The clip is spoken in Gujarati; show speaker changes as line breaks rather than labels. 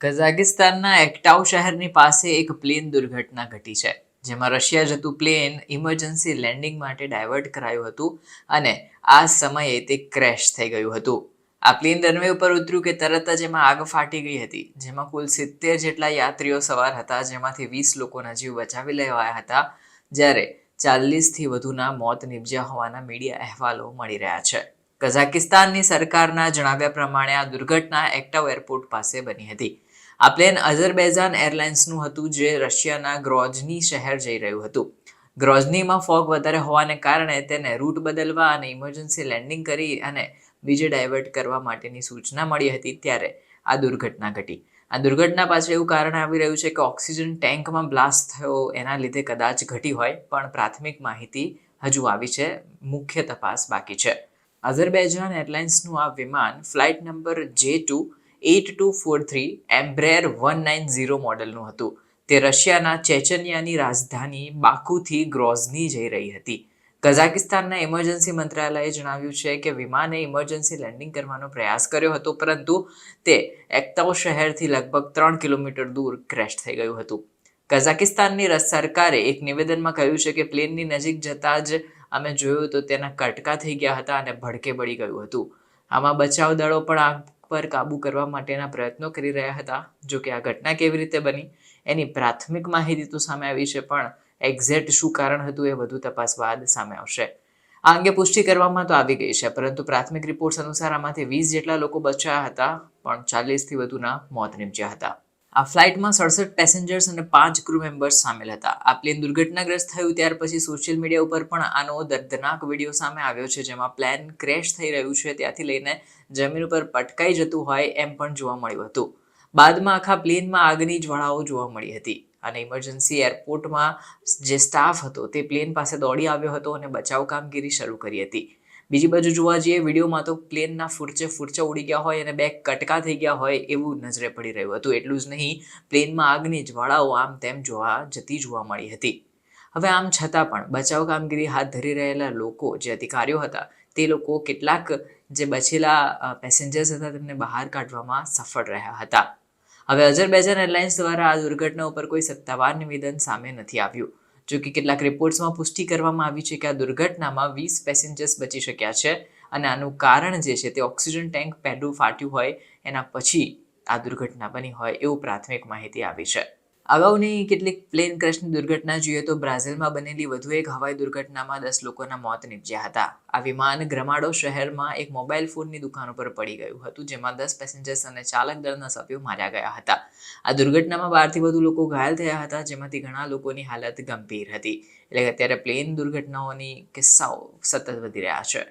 કઝાકિસ્તાનના એકટાઉ શહેરની પાસે એક પ્લેન દુર્ઘટના ઘટી છે, જેમાં રશિયા જતું પ્લેન ઇમરજન્સી લેન્ડિંગ માટે ડાયવર્ટ કરાયું હતું અને આ સમયે તે ક્રેશ થઈ ગયું હતું. આ પ્લેન રનવે ઉપર ઉતર્યું કે તરત જ એમાં આગ ફાટી ગઈ હતી, જેમાં કુલ 70 જેટલા યાત્રીઓ સવાર હતા, જેમાંથી 20 લોકોના જીવ બચાવી લેવાયા હતા, જ્યારે 40થી વધુના મોત નીપજ્યા હોવાના મીડિયા અહેવાલો મળી રહ્યા છે. કઝાકિસ્તાનની સરકારના જણાવ્યા પ્રમાણે આ દુર્ઘટના એકટાઉ એરપોર્ટ પાસે બની હતી. આ પ્લેન અઝરબૈજાન એરલાઇન્સનું હતું, જે રશિયાના ગ્રોઝની શહેર જઈ રહ્યું હતું. ગ્રોઝનીમાં ફોગ વધારે હોવાને કારણે તેને રૂટ બદલવા અને ઇમરજન્સી લેન્ડિંગ કરી અને બીજે ડાયવર્ટ કરવા માટેની સૂચના મળી હતી, ત્યારે આ દુર્ઘટના ઘટી. આ દુર્ઘટના પાછળ એવું કારણ આવી રહ્યું છે કે ઓક્સિજન ટેન્કમાં બ્લાસ્ટ થયો એના લીધે કદાચ ઘટી હોય, પણ પ્રાથમિક માહિતી હજુ આવી છે, મુખ્ય તપાસ બાકી છે. અઝરબૈજાન એરલાઇન્સનું આ વિમાન ફ્લાઇટ નંબર J28243 એમ્બ્રેર 190 મોડલનું હતું. તે રશિયાના ચેચનિયાની રાજધાની બાકુથી ગ્રોઝની જઈ રહી હતી. કઝાકિસ્તાનના ઇમરજન્સી મંત્રાલયે જણાવ્યું છે કે વિમાને ઇમરજન્સી લેન્ડિંગ કરવાનો પ્રયાસ કર્યો હતો, પરંતુ તે એકટાઉ શહેરથી લગભગ 3 કિલોમીટર દૂર ક્રેશ થઈ ગયું હતું. કઝાકિસ્તાનની સરકારે એક નિવેદનમાં કહ્યું છે કે પ્લેનની નજીક જતાં જ અમે જોયું તો તેના કટકા થઈ ગયા હતા અને ભડકે બળી ગયું હતું. આમાં બચાવ દળો પણ આગ પર કાબૂ કરવા માટેના પ્રયત્નો કરી રહ્યા હતા. જો કે આ ઘટના કેવી રીતે બની એની પ્રાથમિક માહિતી તો સામે આવી છે, પણ એક્ઝેક્ટ શું કારણ હતું એ વધુ તપાસ બાદ સામે આવશે. આ અંગે પુષ્ટિ કરવામાં તો આવી ગઈ છે, પરંતુ પ્રાથમિક રિપોર્ટ્સ અનુસાર આમાંથી 20 જેટલા લોકો બચ્યા હતા, પણ 40થી વધુના મોત નીપજ્યા હતા. આ ફ્લાઇટમાં 67 પેસેન્જર્સ અને 5 ક્રૂ મેમ્બર્સ સામેલ હતા. આ પ્લેન દુર્ઘટનાગ્રસ્ત થયું ત્યાર પછી સોશિયલ મીડિયા ઉપર પણ આનો દર્દનાક વિડીયો સામે આવ્યો છે, જેમાં પ્લેન ક્રેશ થઈ રહ્યું છે ત્યાંથી લઈને જમીન ઉપર પટકાઈ જતું હોય એમ પણ જોવા મળ્યું હતું. બાદમાં આખા પ્લેનમાં આગની જ્વાળાઓ જોવા મળી હતી અને ઇમરજન્સી એરપોર્ટમાં જે સ્ટાફ હતો તે પ્લેન પાસે દોડી આવ્યો હતો અને બચાવ કામગીરી શરૂ કરી હતી. બીજી બાજુ જોવા જઈએ વિડીયોમાં તો પ્લેનના ફૂરચે ઉડી ગયા હોય અને 2 કટકા થઈ ગયા હોય એવું નજરે પડી રહ્યું હતું. એટલું જ નહીં, પ્લેનમાં આગની જ્વાળાઓ આમ તેમ જોવા મળી હતી. હવે આમ છતાં પણ બચાવ કામગીરી હાથ ધરી રહેલા લોકો, જે અધિકારીઓ હતા, તે લોકો કેટલાક જે બચેલા પેસેન્જર્સ હતા તેમને બહાર કાઢવામાં સફળ રહ્યા હતા. હવે અઝરબૈજાન એરલાઇન્સ દ્વારા આ દુર્ઘટના ઉપર કોઈ સત્તાવાર નિવેદન સામે નથી આવ્યું. જો કે કેટલાક રિપોર્ટ્સમાં પુષ્ટિ કરવામાં આવી છે કે આ દુર્ઘટનામાં 20 પેસેન્જર્સ બચી શક્યા છે અને આનું કારણ જે છે તે ઓક્સિજન ટેન્ક પહેલું ફાટ્યું હોય એના પછી આ દુર્ઘટના બની હોય એવું પ્રાથમિક માહિતી આવી છે. અગાઉની કેટલીક પ્લેન ક્રેશની દુર્ઘટના જોઈએ તો બ્રાઝિલમાં બનેલી વધુ એક હવાઈ દુર્ઘટનામાં 10 લોકોના મોત નીપજ્યા હતા. આ વિમાન ગ્રમાડો શહેરમાં એક મોબાઈલ ફોનની દુકાન ઉપર પડી ગયું હતું, જેમાં 10 પેસેન્જર્સ અને ચાલક દળના સભ્યો માર્યા ગયા હતા. આ દુર્ઘટનામાં 12થી વધુ લોકો ઘાયલ થયા હતા, જેમાંથી ઘણા લોકોની હાલત ગંભીર હતી. એટલે કે અત્યારે પ્લેન દુર્ઘટનાઓની કિસ્સાઓ સતત વધી રહ્યા છે.